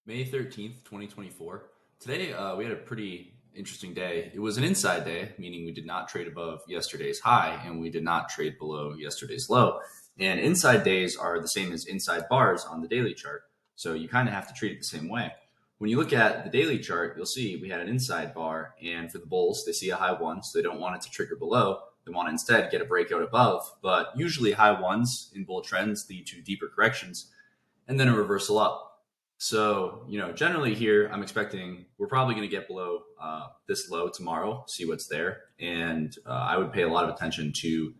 May 13th, 2024. Today, we had a pretty interesting day. It was an inside day, meaning we did not trade above yesterday's high and we did not trade below yesterday's low. And inside days are the same as inside bars on the daily chart. So you kind of have to treat it the same way. When you look at the daily chart, you'll see we had an inside bar, and for the bulls, they see a high one, so they don't want it to trigger below. They want to instead get a breakout above. But usually high ones in bull trends lead to deeper corrections and then a reversal up. So, generally here, I'm expecting we're probably going to get below this low tomorrow, see what's there. And I would pay a lot of attention to,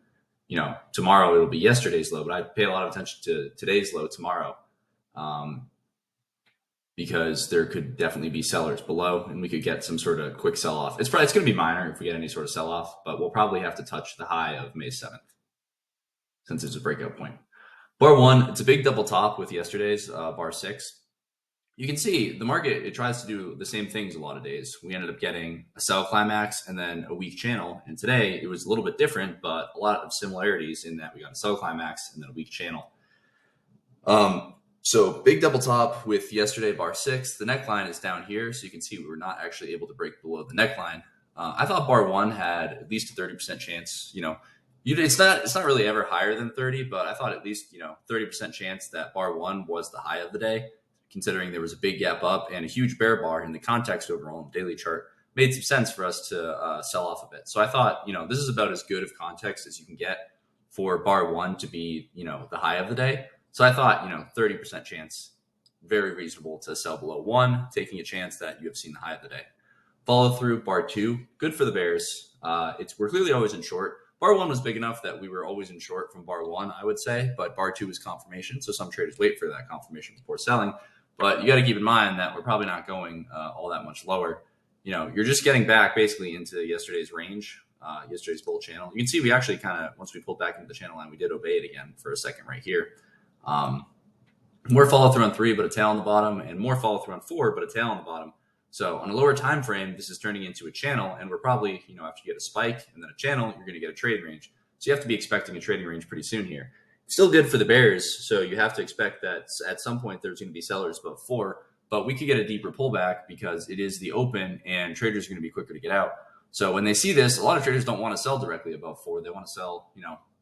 tomorrow it'll be yesterday's low, but I'd pay a lot of attention to today's low tomorrow because there could definitely be sellers below and we could get some sort of quick sell off. It's going to be minor if we get any sort of sell off, but we'll probably have to touch the high of May 7th since it's a breakout point. Bar one, it's a big double top with yesterday's bar six. You can see the market, it tries to do the same things a lot of days. We ended up getting a sell climax and then a weak channel. And today it was a little bit different, but a lot of similarities in that we got a sell climax and then a weak channel. So big double top with yesterday bar six. The neckline is down here. So you can see we were not actually able to break below the neckline. I thought bar one had at least a 30% chance, it's not really ever higher than 30, but I thought at least, 30% chance that bar one was the high of the day, considering there was a big gap up and a huge bear bar in the context overall in the daily chart. Made some sense for us to sell off a bit. So I thought, this is about as good of context as you can get for bar one to be, the high of the day. So I thought, 30% chance, very reasonable to sell below one, taking a chance that you have seen the high of the day. Follow through bar two, good for the bears. We're clearly always in short. Bar one was big enough that we were always in short from bar one, I would say, but bar two is confirmation. So some traders wait for that confirmation before selling. But you got to keep in mind that we're probably not going all that much lower. You're just getting back basically into yesterday's range, yesterday's bull channel. You can see we actually once we pulled back into the channel line, we did obey it again for a second right here. More follow through on three, but a tail on the bottom, and more follow through on four, but a tail on the bottom. So on a lower time frame, this is turning into a channel, and we're probably, after you get a spike and then a channel, you're going to get a trading range. So you have to be expecting a trading range pretty soon here. Still good for the bears, so you have to expect that at some point there's going to be sellers above four, but we could get a deeper pullback because it is the open and traders are going to be quicker to get out. So when they see this, a lot of traders don't want to sell directly above four. They want to sell,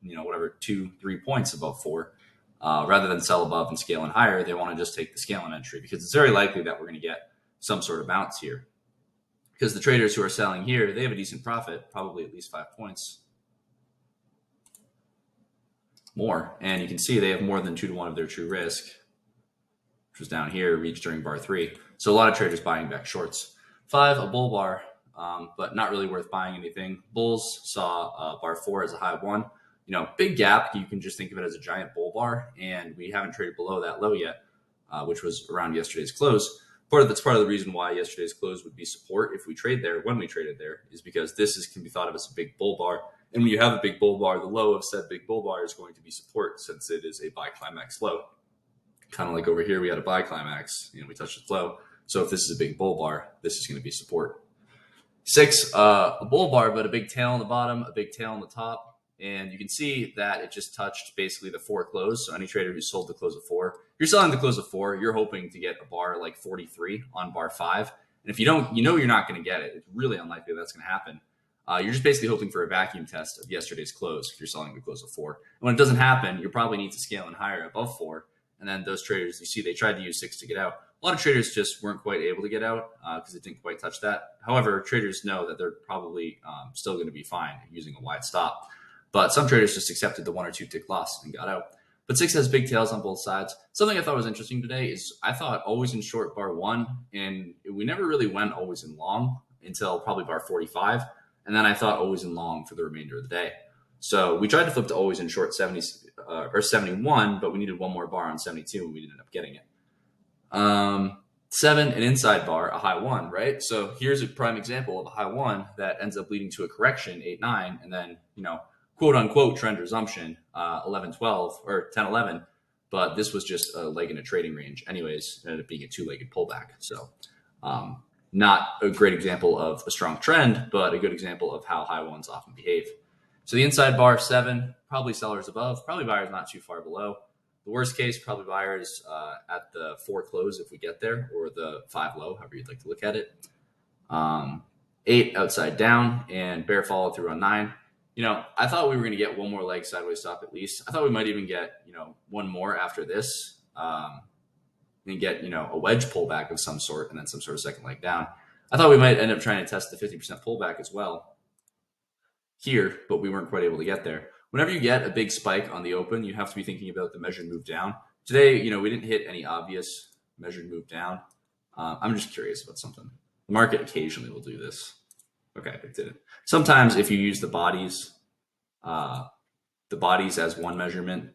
whatever, 2-3 points above four. Rather than sell above and scale in higher, they want to just take the scale in entry because it's very likely that we're going to get some sort of bounce here. Because the traders who are selling here, they have a decent profit, probably at least 5 points more. And you can see they have more than 2 to 1 of their true risk, which was down here, reached during bar three. So a lot of traders buying back shorts. 5, a bull bar, but not really worth buying anything. Bulls saw bar 4 as a high one. Big gap. You can just think of it as a giant bull bar, and we haven't traded below that low yet, which was around yesterday's close. That's part of the reason why yesterday's close would be support if we trade there. When we traded there is because can be thought of as a big bull bar, and when you have a big bull bar, the low of said big bull bar is going to be support since it is a buy climax low. Kind of like over here, we had a buy climax, we touched the low. So if this is a big bull bar, this is going to be support. 6, a bull bar, but a big tail on the bottom, a big tail on the top. And you can see that it just touched basically the 4 close. So any trader who sold the close of 4, if you're selling the close of 4, you're hoping to get a bar like 43 on bar 5. And if you don't, you're not going to get it. It's really unlikely that's going to happen. You're just basically hoping for a vacuum test of yesterday's close if you're selling the close of 4. And when it doesn't happen, you probably need to scale in higher above 4. And then those traders, you see, they tried to use 6 to get out. A lot of traders just weren't quite able to get out because it didn't quite touch that. However, traders know that they're probably still going to be fine using a wide stop. But some traders just accepted the 1 or 2 tick loss and got out. But 6 has big tails on both sides. Something I thought was interesting today is I thought always in short bar 1, and we never really went always in long until probably bar 45. And then I thought always in long for the remainder of the day. So we tried to flip to always in short 70 or 71, but we needed one more bar on 72 and we didn't end up getting it. 7, an inside bar, a high 1, right? So here's a prime example of a high 1 that ends up leading to a correction, 8-9, and then, quote unquote trend resumption, 11-12 or 10-11. But this was just a leg in a trading range anyways. It ended up being a 2-legged pullback. So not a great example of a strong trend, but a good example of how high ones often behave. So the inside bar 7, probably sellers above, probably buyers not too far below. The worst case, probably buyers at the 4 close if we get there, or the 5 low, however you'd like to look at it. 8 outside down, and bear follow through on 9. I thought we were going to get one more leg sideways stop at least. I thought we might even get, one more after this, and get, a wedge pullback of some sort, and then some sort of second leg down. I thought we might end up trying to test the 50% pullback as well here, but we weren't quite able to get there. Whenever you get a big spike on the open, you have to be thinking about the measured move down. Today, we didn't hit any obvious measured move down. I'm just curious about something. The market occasionally will do this. Okay, it didn't. Sometimes if you use the bodies as one measurement,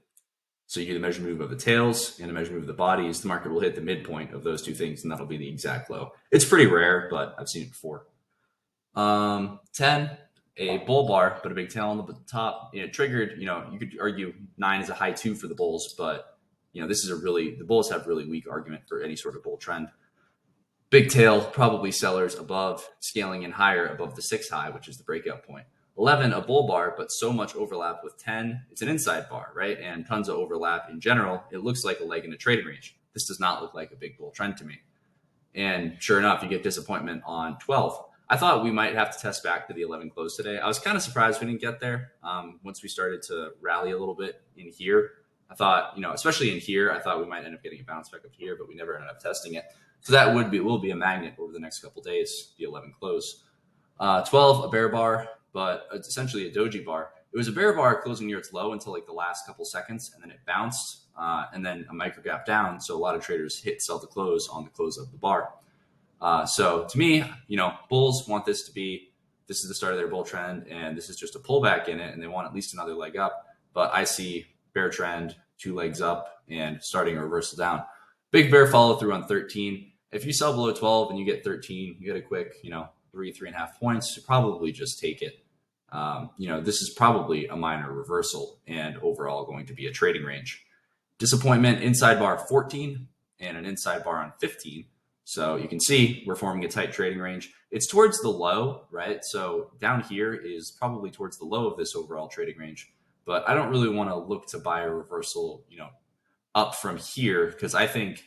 so you get a measured move of the tails and a measured move of the bodies, the market will hit the midpoint of those two things, and that'll be the exact low. It's pretty rare, but I've seen it before. 10, a bull bar, but a big tail on the top. It triggered, you could argue 9 is a high 2 for the bulls, but this is the bulls have really weak argument for any sort of bull trend. Big tail, probably sellers above, scaling in higher above the 6 high, which is the breakout point. 11, a bull bar, but so much overlap with 10. It's an inside bar, right? And tons of overlap in general. It looks like a leg in a trading range. This does not look like a big bull trend to me. And sure enough, you get disappointment on 12. I thought we might have to test back to the 11 close today. I was kind of surprised we didn't get there. Once we started to rally a little bit in here, I thought, especially in here, I thought we might end up getting a bounce back up here, but we never ended up testing it. So that will be a magnet over the next couple of days, the 11 close. 12, a bear bar, but it's essentially a doji bar. It was a bear bar closing near its low until like the last couple seconds, and then it bounced, and then a micro gap down. So a lot of traders hit sell to close on the close of the bar. So to me, bulls want this is the start of their bull trend, and this is just a pullback in it, and they want at least another leg up. But I see bear trend, 2 legs up, and starting a reversal down. Big bear follow through on 13. If you sell below 12 and you get 13, you get a quick, 3.5 points, you probably just take it. This is probably a minor reversal and overall going to be a trading range. Disappointment, inside bar 14 and an inside bar on 15. So you can see we're forming a tight trading range. It's towards the low, right? So down here is probably towards the low of this overall trading range. But I don't really want to look to buy a reversal, up from here, because I think,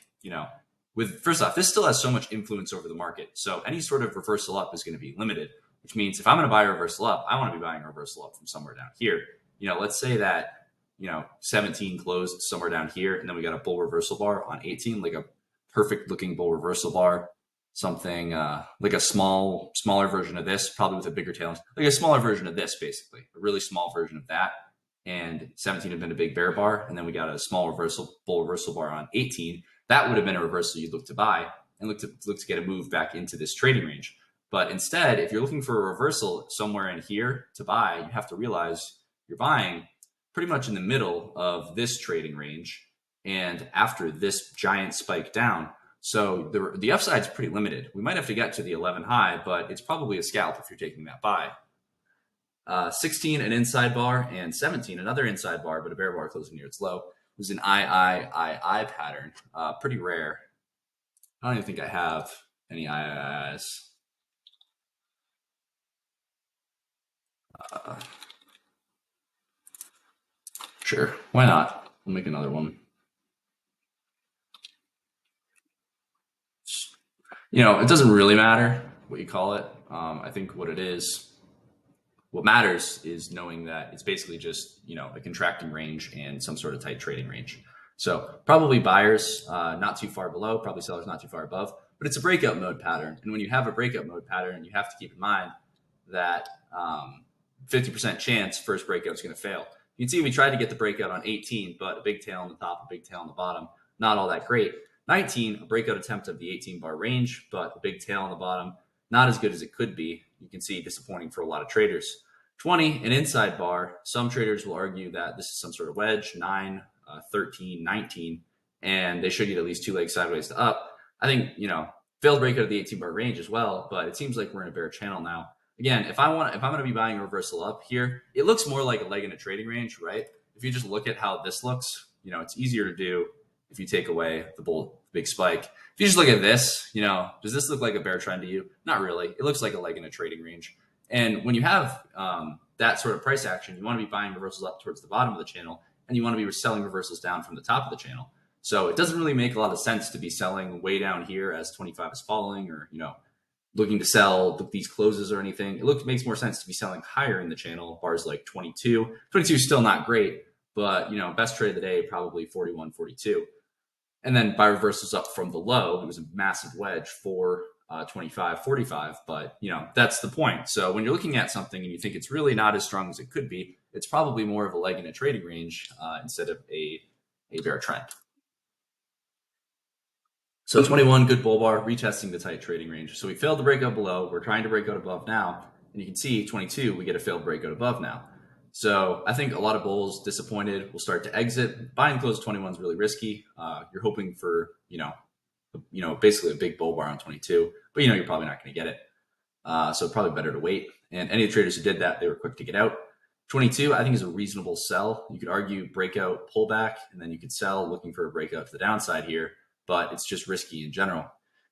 first off, this still has so much influence over the market. So any sort of reversal up is going to be limited, which means if I'm going to buy a reversal up, I want to be buying a reversal up from somewhere down here. Let's say that, 17 closed somewhere down here, and then we got a bull reversal bar on 18, like a perfect looking bull reversal bar, something like a smaller version of this, probably with a bigger tail, like a smaller version of this, basically, a really small version of that. And 17 had been a big bear bar, and then we got a small bull reversal bar on 18. That would have been a reversal you'd look to buy and look to get a move back into this trading range. But instead, if you're looking for a reversal somewhere in here to buy, you have to realize you're buying pretty much in the middle of this trading range and after this giant spike down. So the upside is pretty limited. We might have to get to the 11 high, but it's probably a scalp if you're taking that buy. 16, an inside bar, and 17, another inside bar, but a bear bar closing near its low. It was an I pattern. Pretty rare. I don't even think I have any IIs. Sure, why not? We'll make another one. It doesn't really matter what you call it. I think what matters is knowing that it's basically just, a contracting range and some sort of tight trading range. So probably buyers not too far below, probably sellers not too far above, but it's a breakout mode pattern. And when you have a breakout mode pattern, you have to keep in mind that 50% chance first breakout is going to fail. You can see we tried to get the breakout on 18, but a big tail on the top, a big tail on the bottom, not all that great. 19, a breakout attempt of the 18 bar range, but a big tail on the bottom, not as good as it could be. You can see disappointing for a lot of traders. 20, an inside bar. Some traders will argue that this is some sort of wedge, 9, 13, 19, and they should get at least 2 legs sideways to up. I think, failed breakout of the 18 bar range as well, but it seems like we're in a bear channel now. Again, if I'm going to be buying a reversal up here, it looks more like a leg in a trading range, right? If you just look at how this looks, it's easier to do if you take away the big spike. If you just look at this, does this look like a bear trend to you? Not really. It looks like a leg in a trading range. And when you have that sort of price action, you want to be buying reversals up towards the bottom of the channel and you want to be selling reversals down from the top of the channel. So it doesn't really make a lot of sense to be selling way down here as 25 is falling, or looking to sell these closes or anything. It makes more sense to be selling higher in the channel, bars like 22. 22 is still not great, but best trade of the day probably 41, 42. And then buy reversals up from the low. It was a massive wedge for 25, 45, but that's the point. So when you're looking at something and you think it's really not as strong as it could be, it's probably more of a leg in a trading range instead of a bear trend. So 21, good bull bar, retesting the tight trading range. So we failed to break out below. We're trying to break out above now. And you can see 22, we get a failed breakout above now. So I think a lot of bulls disappointed will start to exit. Buying close 21 is really risky. You're hoping for, basically a big bull bar on 22, but you're probably not going to get it. So probably better to wait. And any traders who did that, they were quick to get out. 22, I think, is a reasonable sell. You could argue breakout, pullback, and then you could sell looking for a breakout to the downside here, but it's just risky in general.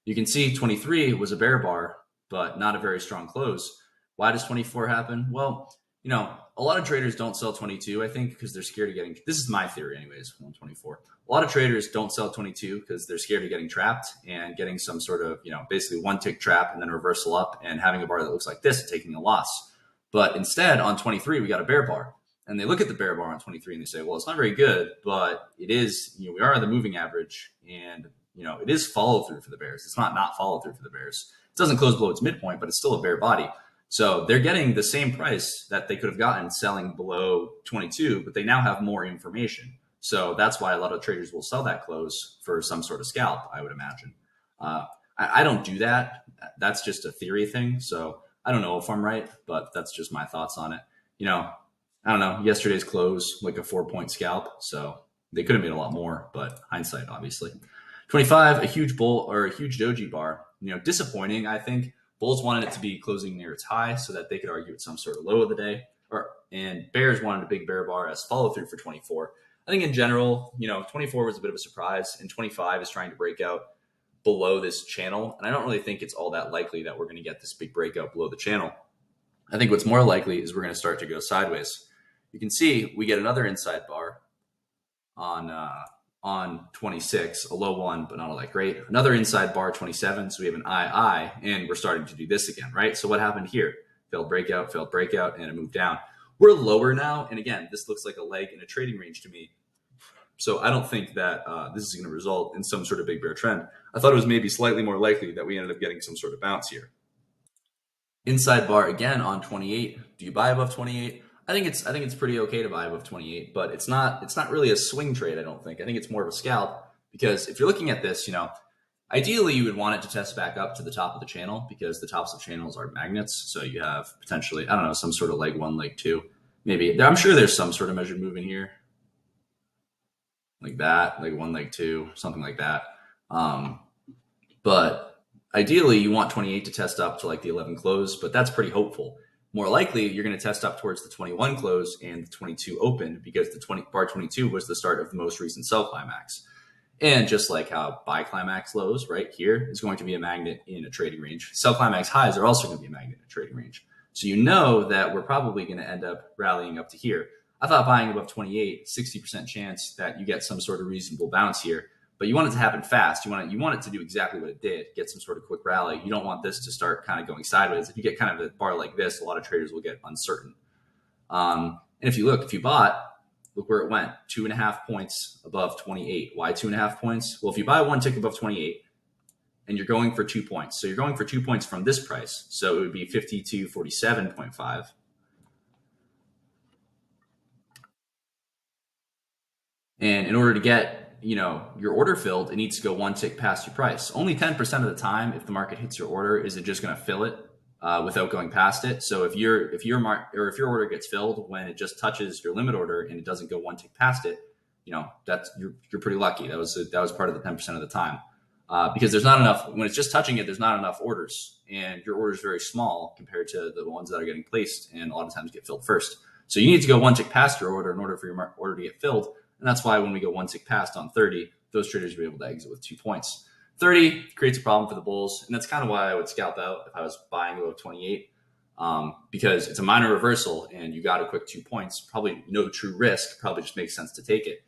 You can see 23 was a bear bar, but not a very strong close. Why does 24 happen? Well, a lot of traders don't sell 22, I think, because they're scared of getting, this is my theory anyways, 124. A lot of traders don't sell 22 because they're scared of getting trapped and getting some sort of, basically one tick trap and then a reversal up and having a bar that looks like this and taking a loss. But instead on 23, we got a bear bar. And they look at the bear bar on 23 and they say, well, it's not very good, but it is, we are on the moving average and, it is follow through for the bears. It's not follow through for the bears. It doesn't close below its midpoint, but it's still a bear body. So they're getting the same price that they could have gotten selling below 22, but they now have more information. So that's why a lot of traders will sell that close for some sort of scalp, I would imagine. I don't do that. That's just a theory thing. So I don't know if I'm right, but that's just my thoughts on it. I don't know. Yesterday's close, like a 4-point scalp. So they could have made a lot more, but hindsight, obviously. 25, a huge bull or a huge doji bar. Disappointing, I think. Bulls wanted it to be closing near its high so that they could argue it's some sort of low of the day. And bears wanted a big bear bar as follow through for 24. I think in general, 24 was a bit of a surprise, and 25 is trying to break out below this channel. And I don't really think it's all that likely that we're going to get this big breakout below the channel. I think what's more likely is we're going to start to go sideways. You can see we get another inside bar on 26, a low one, but not all that great. Another inside bar, 27. So we have an II, and we're starting to do this again, right? So what happened here? Failed breakout, and it moved down. We're lower now. And again, this looks like a leg in a trading range to me. So I don't think that this is going to result in some sort of big bear trend. I thought it was maybe slightly more likely that we ended up getting some sort of bounce here. Inside bar again on 28. Do you buy above 28? I think it's pretty okay to buy above 28, but it's not really a swing trade, I don't think. I think it's more of a scalp, because if you're looking at this, ideally you would want it to test back up to the top of the channel, because the tops of channels are magnets. So you have potentially, I don't know, some sort of leg 1, leg 2. Maybe I'm sure there's some sort of measured move in here. Like that, leg 1, leg 2, something like that. But ideally you want 28 to test up to like the 11 close, but that's pretty hopeful. More likely, you're going to test up towards the 21 close and the 22 open, because the bar 22 was the start of the most recent sell climax. And just like how buy climax lows right here is going to be a magnet in a trading range, sell climax highs are also going to be a magnet in a trading range. So that we're probably going to end up rallying up to here. I thought buying above 28, 60% chance that you get some sort of reasonable bounce here. But you want it to happen fast. You want it to do exactly what it did, get some sort of quick rally. You don't want this to start kind of going sideways. If you get kind of a bar like this, a lot of traders will get uncertain. And if you bought, look where it went, 2.5 points above 28. Why 2.5 points? Well, if you buy one tick above 28 and you're going for 2 points, so you're going for 2 points from this price. So it would be 52.47.5. And in order to get your order filled, it needs to go one tick past your price. Only 10% of the time, if the market hits your order, is it just going to fill it without going past it. So if your order gets filled when it just touches your limit order and it doesn't go one tick past it, that's you're pretty lucky. That was part of the 10% of the time, because there's not enough when it's just touching it. There's not enough orders, and your order is very small compared to the ones that are getting placed, and a lot of times get filled first. So you need to go one tick past your order in order for your order to get filled. And that's why when we go one tick past on 30, those traders will be able to exit with 2 points. 30 creates a problem for the bulls. And that's kind of why I would scalp out if I was buying above 28. because it's a minor reversal and you got a quick 2 points. Probably no true risk. Probably just makes sense to take it.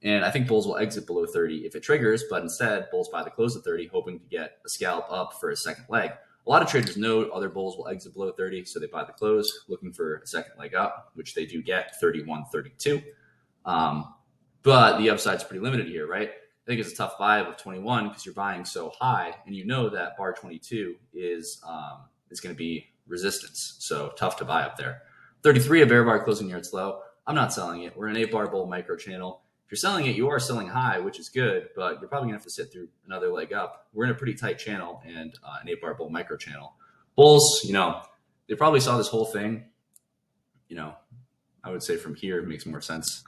And I think bulls will exit below 30 if it triggers, but instead bulls buy the close at 30, hoping to get a scalp up for a second leg. A lot of traders know other bulls will exit below 30, so they buy the close, looking for a second leg up, which they do get 31, 32. But the upside's pretty limited here, right? I think it's a tough buy of 21 because you're buying so high, and you know that bar 22 is going to be resistance, so tough to buy up there. 33, a bear bar closing near its low. I'm not selling it. We're in an 8-bar bull micro channel. If you're selling it, you are selling high, which is good, but you're probably going to have to sit through another leg up. We're in a pretty tight channel and an 8-bar bull micro channel. Bulls, they probably saw this whole thing. I would say from here it makes more sense.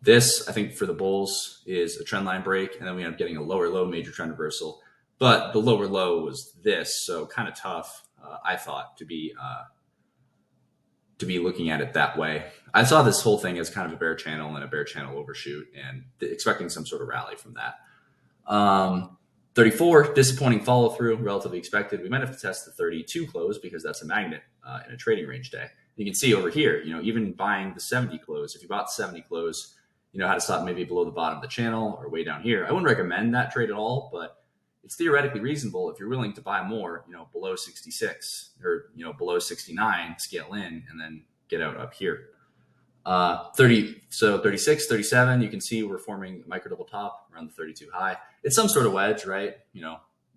This, I think, for the bulls is a trend line break, and then we end up getting a lower low major trend reversal. But the lower low was this, so kind of tough, I thought, to be looking at it that way. I saw this whole thing as kind of a bear channel and a bear channel overshoot and expecting some sort of rally from that. 34, disappointing follow through, relatively expected. We might have to test the 32 close because that's a magnet in a trading range day. You can see over here, even buying the 70 close, if you bought 70 close, you know how to stop maybe below the bottom of the channel or way down here. I wouldn't recommend that trade at all, but it's theoretically reasonable if you're willing to buy more, below 66 or, below 69, scale in and then get out up here. 36, 37, you can see we're forming a micro double top around the 32 high. It's some sort of wedge, right?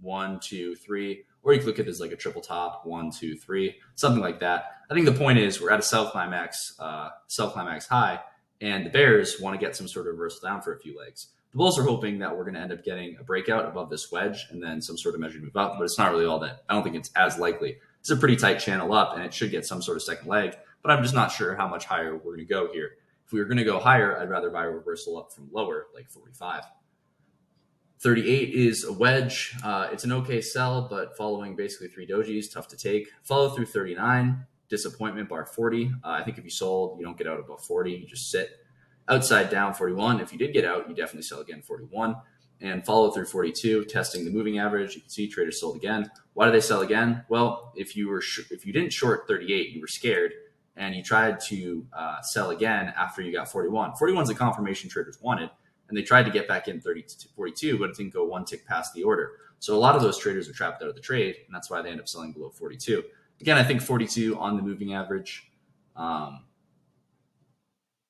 1, 2, 3, or you can look at it as like a triple top, 1, 2, 3, something like that. I think the point is we're at a sell climax high, and the bears want to get some sort of reversal down for a few legs. The bulls are hoping that we're going to end up getting a breakout above this wedge and then some sort of measured move up, but it's not really all that. I don't think it's as likely. It's a pretty tight channel up, and it should get some sort of second leg, but I'm just not sure how much higher we're going to go here. If we were going to go higher, I'd rather buy a reversal up from lower, like 45. 38 is a wedge. It's an okay sell, but following basically 3 dojis, tough to take. Follow through 39, disappointment, bar 40. I think if you sold, you don't get out above 40, you just sit. Outside down 41. If you did get out, you definitely sell again 41. And follow through 42, testing the moving average. You can see traders sold again. Why do they sell again? Well, if you didn't short 38, you were scared, and you tried to sell again after you got 41. 41 is a confirmation traders wanted, and they tried to get back in 42, but it didn't go one tick past the order. So a lot of those traders are trapped out of the trade, and that's why they end up selling below 42. Again, I think 42 on the moving average.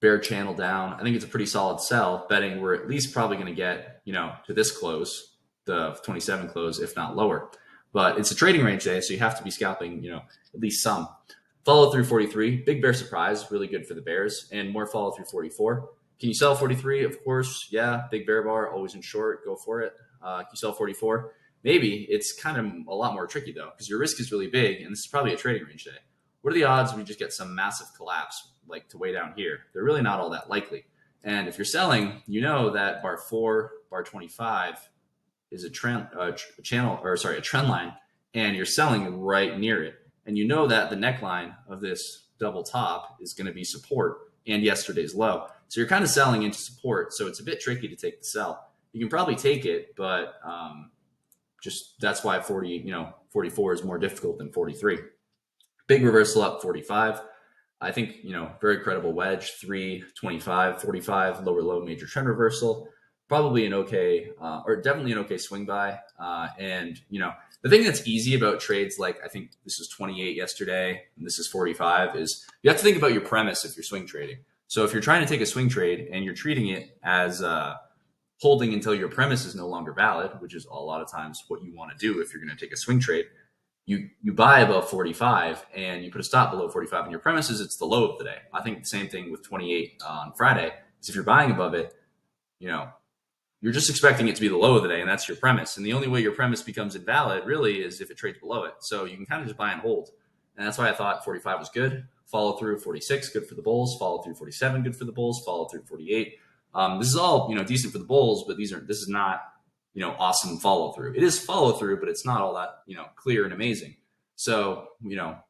Bear channel down. I think it's a pretty solid sell, betting we're at least probably going to get, to this close, the 27 close, if not lower. But it's a trading range day, so you have to be scalping, at least some. Follow through 43, big bear surprise, really good for the bears, and more follow through 44. Can you sell 43? Of course, yeah. Big bear bar, always in short, go for it. Can you sell 44? Maybe. It's kind of a lot more tricky though, because your risk is really big, and this is probably a trading range day. What are the odds we just get some massive collapse, like to way down here? They're really not all that likely. And if you're selling, you know that bar 4, bar 25 is a trend line, and you're selling right near it. And you know that the neckline of this double top is going to be support and yesterday's low. So you're kind of selling into support. So it's a bit tricky to take the sell. You can probably take it, but just that's why 44 is more difficult than 43. Big reversal up 45. I think, very credible wedge, 3, 25, 45, lower low major trend reversal. Probably an okay, or definitely an okay swing buy. And, the thing that's easy about trades, like I think this was 28 yesterday, and this is 45, is you have to think about your premise if you're swing trading. So if you're trying to take a swing trade and you're treating it as holding until your premise is no longer valid, which is a lot of times what you want to do if you're going to take a swing trade, you buy above 45 and you put a stop below 45 and your premises, it's the low of the day. I think the same thing with 28 on Friday is if you're buying above it, you're just expecting it to be the low of the day, and that's your premise. And the only way your premise becomes invalid really is if it trades below it. So you can kind of just buy and hold. And that's why I thought 45 was good. Follow through 46, good for the bulls. Follow through 47, good for the bulls. Follow through 48. This is all, decent for the bulls, but this is not, awesome follow through. It is follow through, but it's not all that, clear and amazing. So,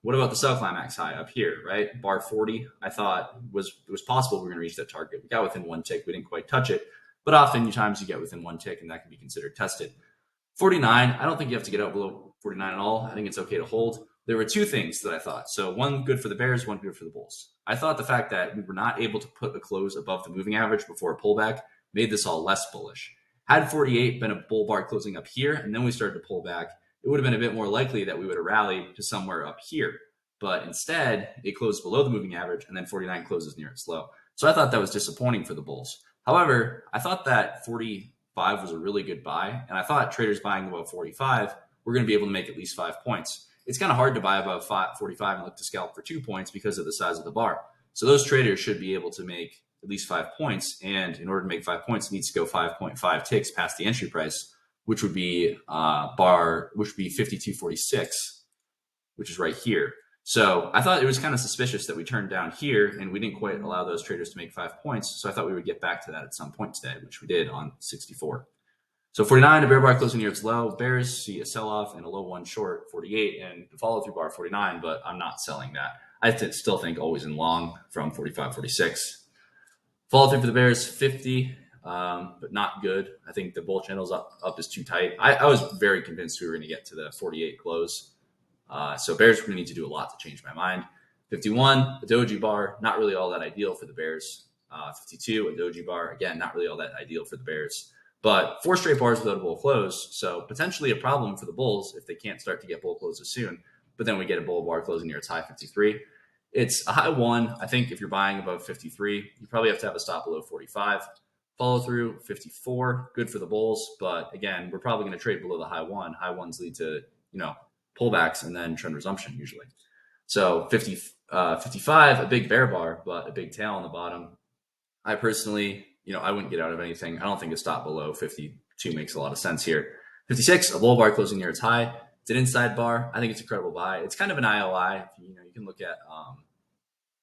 what about the sell climax high up here, right? Bar 40, I thought it was possible we were going to reach that target. We got within one tick. We didn't quite touch it, but oftentimes you get within one tick and that can be considered tested. 49, I don't think you have to get out below 49 at all. I think it's okay to hold. there were two things that I thought. So one good for the Bears, one good for the Bulls. I thought the fact that we were not able to put a close above the moving average before a pullback made this all less bullish. Had 48 been a bull bar closing up here, and then we started to pull back, it would have been a bit more likely that we would have rallied to somewhere up here. But instead, it closed below the moving average, and then 49 closes near its low. So I thought that was disappointing for the Bulls. However, I thought that 45 was a really good buy, and I thought traders buying above 45 were going to be able to make at least 5 points. It's kind of hard to buy above 45 and look to scalp for 2 points because of the size of the bar. So those traders should be able to make at least 5 points, and in order to make 5 points, it needs to go 5.5 ticks past the entry price, which would be 52.46, which is right here. So I thought it was kind of suspicious that we turned down here and we didn't quite allow those traders to make 5 points. So I thought we would get back to that at some point today, which we did on 64. So 49, a bear bar closing near its low. Bears see a sell-off and a low one short, 48, and the follow-through bar, 49, but I'm not selling that. I still think always in long from 45, 46. Follow-through for the Bears, 50, but not good. I think the bull channel's up is too tight. I was very convinced we were going to get to the 48 close. So Bears are going to need to do a lot to change my mind. 51, a doji bar, not really all that ideal for the Bears. 52, a doji bar, again, not really all that ideal for the Bears. But 4 straight bars without a bull close, so potentially a problem for the Bulls if they can't start to get bull closes soon. But then we get a bull bar closing near its high 53. It's a high one. I think if you're buying above 53, you probably have to have a stop below 45. Follow through 54, good for the Bulls. But again, we're probably going to trade below the high one. High ones lead to, pullbacks and then trend resumption usually. So 55, a big bear bar, but a big tail on the bottom. I personally, I wouldn't get out of anything. I don't think a stop below 52 makes a lot of sense here. 56, a bull bar closing near its high. It's an inside bar. I think it's a credible buy. It's kind of an IOI. You can look at,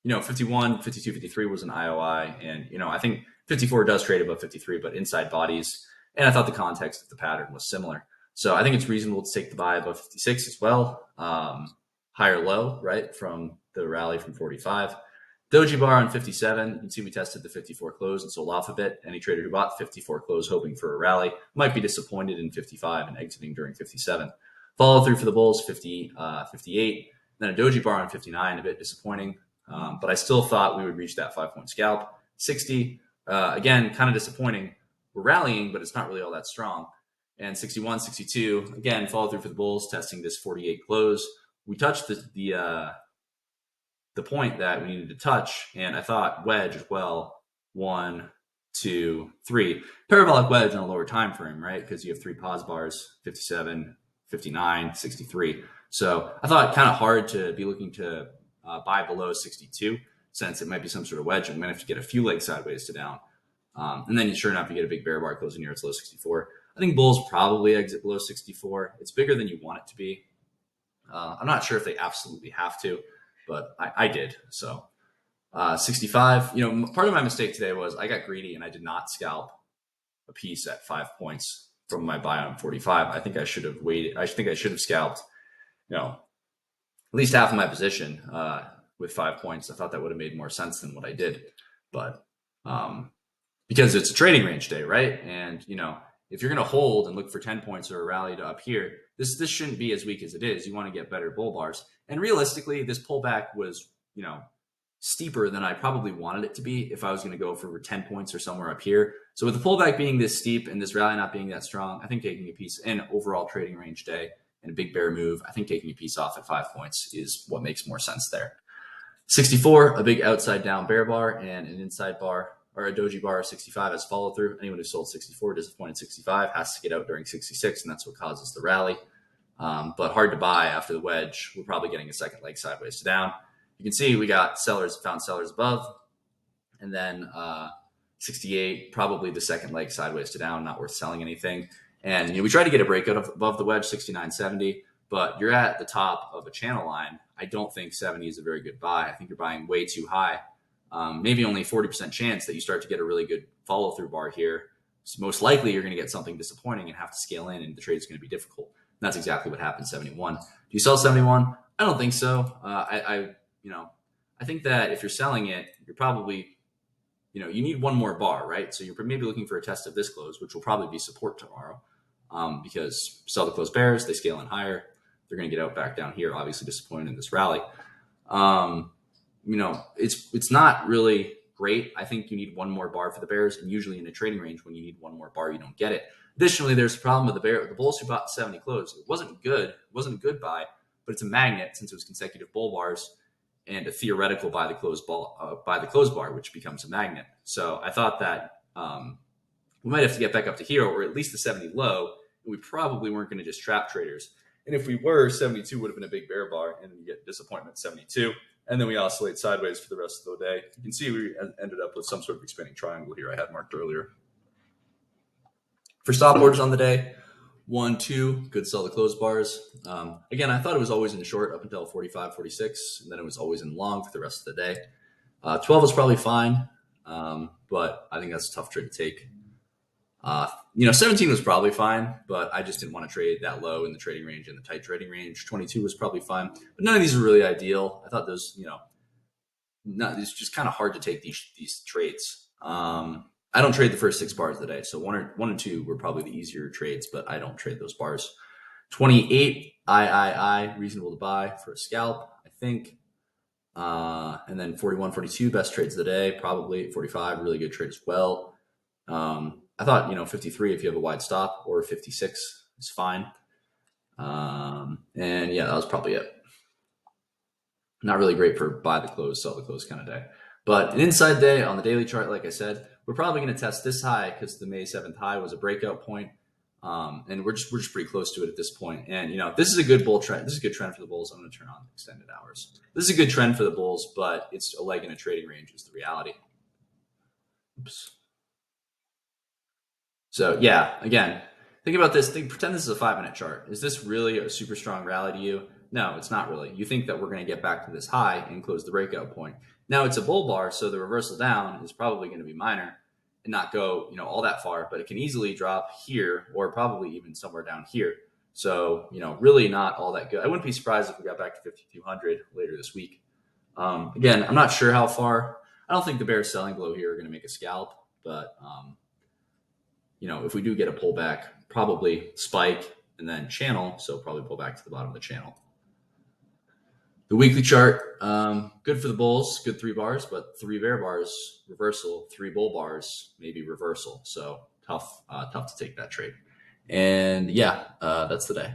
51, 52, 53 was an IOI. And, I think 54 does trade above 53, but inside bodies. And I thought the context of the pattern was similar. So I think it's reasonable to take the buy above 56 as well. Higher low, right, from the rally from 45. Doji bar on 57. You can see we tested the 54 close and sold off a bit. Any trader who bought 54 close hoping for a rally might be disappointed in 55 and exiting during 57. Follow through for the Bulls, 58. Then a doji bar on 59, a bit disappointing. But I still thought we would reach that 5-point scalp. 60, again, kind of disappointing. We're rallying, but it's not really all that strong. And 61, 62, again, follow through for the Bulls, testing this 48 close. We touched the point that we needed to touch, and I thought wedge as well. 1, 2, 3. Parabolic wedge on a lower time frame, right? Because you have 3 pause bars, 57, 59, 63. So I thought kind of hard to be looking to buy below 62, since it might be some sort of wedge and we might have to get a few legs sideways to down. And then sure enough, you get a big bear bar closing near its low 64. I think Bulls probably exit below 64. It's bigger than you want it to be. I'm not sure if they absolutely have to, but I did. So 65, part of my mistake today was I got greedy and I did not scalp a piece at 5 points from my buy on 45. I think I should have waited. I think I should have scalped, at least half of my position with 5 points. I thought that would have made more sense than what I did. But because it's a trading range day, right? And, if you're going to hold and look for 10 points or a rally to up here, this shouldn't be as weak as it is. You want to get better bull bars. And realistically, this pullback was, steeper than I probably wanted it to be if I was going to go for 10 points or somewhere up here. So with the pullback being this steep and this rally not being that strong, I think taking a piece in overall trading range day and a big bear move, I think taking a piece off at 5 points is what makes more sense there. 64, a big outside down bear bar and an inside bar, or a doji bar. 65 as follow through. Anyone who sold 64, disappointed 65, has to get out during 66, and that's what causes the rally. But hard to buy after the wedge. We're probably getting a second leg sideways to down. You can see we got found sellers above, and then 68, probably the second leg sideways to down, not worth selling anything. And we tried to get a breakout above the wedge, 69.70, but you're at the top of a channel line. I don't think 70 is a very good buy. I think you're buying way too high. Maybe only 40% chance that you start to get a really good follow through bar here. So most likely you're going to get something disappointing and have to scale in, and the trade is going to be difficult. And that's exactly what happened. 71. Do you sell 71? I don't think so. I think that if you're selling it, you're probably, you need one more bar, right? So you're maybe looking for a test of this close, which will probably be support tomorrow, because sell the close bears, they scale in higher. they're going to get out back down here. Obviously disappointed in this rally. Um, it's not really great. I think you need one more bar for the Bears, and usually in a trading range, when you need one more bar, you don't get it. Additionally, there's a problem with the Bulls who bought 70 close. It wasn't good. It wasn't a good buy, but it's a magnet since it was consecutive bull bars and a theoretical by the close bar, which becomes a magnet. So I thought that we might have to get back up to here, or at least the 70 low. And we probably weren't going to just trap traders. And if we were, 72 would have been a big bear bar, and then you get disappointment at 72. And then we oscillate sideways for the rest of the day. You can see we ended up with some sort of expanding triangle here I had marked earlier. For stop orders on the day, 1, 2, good sell the close bars. Again, I thought it was always in short up until 45, 46, and then it was always in long for the rest of the day. 12 was probably fine, but I think that's a tough trade to take. 17 was probably fine, but I just didn't want to trade that low in the trading range, in the tight trading range. 22 was probably fine, but none of these are really ideal. I thought those, it's just kind of hard to take these trades. I don't trade the first 6 bars of the day, so one and two were probably the easier trades, but I don't trade those bars. 28, reasonable to buy for a scalp, I think. And then 41, 42, best trades of the day, probably. 45, really good trade as well. I thought, 53, if you have a wide stop, or 56 is fine. And yeah, that was probably it. Not really great for buy the close, sell the close kind of day. But an inside day on the daily chart, like I said, we're probably going to test this high because the May 7th high was a breakout point. And we're just pretty close to it at this point. And, this is a good bull trend. This is a good trend for the bulls. I'm going to turn on extended hours. This is a good trend for the bulls, but it's a leg in a trading range is the reality. Oops. So yeah, again, think about this. Pretend this is a 5-minute chart. Is this really a super strong rally to you? No, it's not really. You think that we're going to get back to this high and close the breakout point. Now it's a bull bar, so the reversal down is probably going to be minor and not go, all that far, but it can easily drop here or probably even somewhere down here. So, really not all that good. I wouldn't be surprised if we got back to 5,200 later this week. Again, I'm not sure how far. I don't think the bear selling below here are going to make a scalp, but if we do get a pullback, probably spike and then channel, so probably pull back to the bottom of the channel. The weekly chart, good for the bulls, good 3 bars, but 3 bear bars, reversal, 3 bull bars, maybe reversal. So tough to take that trade. And yeah, that's the day.